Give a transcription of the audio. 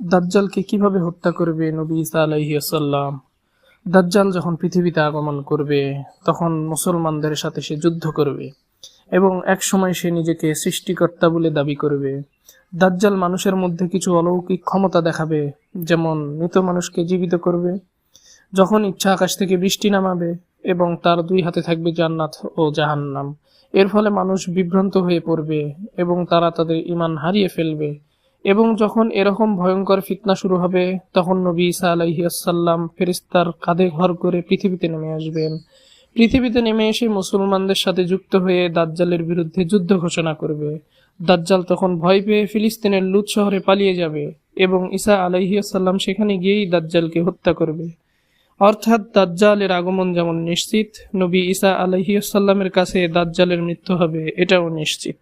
দাজ্জালকে কিভাবে হত্যা করবে নবী ঈসা আলাইহিস সালাম? দাজ্জাল যখন পৃথিবীতে আগমন করবে তখন মুসলমানদের সাথে সে যুদ্ধ করবে এবং এক সময় সে নিজেকে সৃষ্টিকর্তা বলে দাবি করবে। দাজ্জাল মানুষের মধ্যে কিছু অলৌকিক ক্ষমতা দেখাবে, যেমন মৃত মানুষকে জীবিত করবে, যখন ইচ্ছা আকাশ থেকে বৃষ্টি নামাবে এবং তার দুই হাতে থাকবে জান্নাত ও জাহান্নাম। এর ফলে মানুষ বিভ্রান্ত হয়ে পড়বে এবং তারা তাদের ঈমান হারিয়ে ফেলবে। এবং যখন এরকম ভয়ঙ্কর ফিতনা শুরু হবে তখন নবী ঈসা আলাইহিস সালাম ফেরেশতার কাঁধে ভর করে পৃথিবীতে নেমে আসবেন। পৃথিবীতে নেমে এসে মুসলমানদের সাথে যুক্ত হয়ে দাজ্জালের বিরুদ্ধে যুদ্ধ ঘোষণা করবে। দাজ্জাল তখন ভয় পেয়ে ফিলিস্তিনের লুদ শহরে পালিয়ে যাবে এবং ঈসা আলাইহিস সালাম সেখানে গিয়েই দাজ্জালকে হত্যা করবে। অর্থাৎ দাজ্জালের আগমন যেমন নিশ্চিত, নবী ঈসা আলাইহিস সালামের কাছে দাজ্জালের মৃত্যু হবে এটাও নিশ্চিত।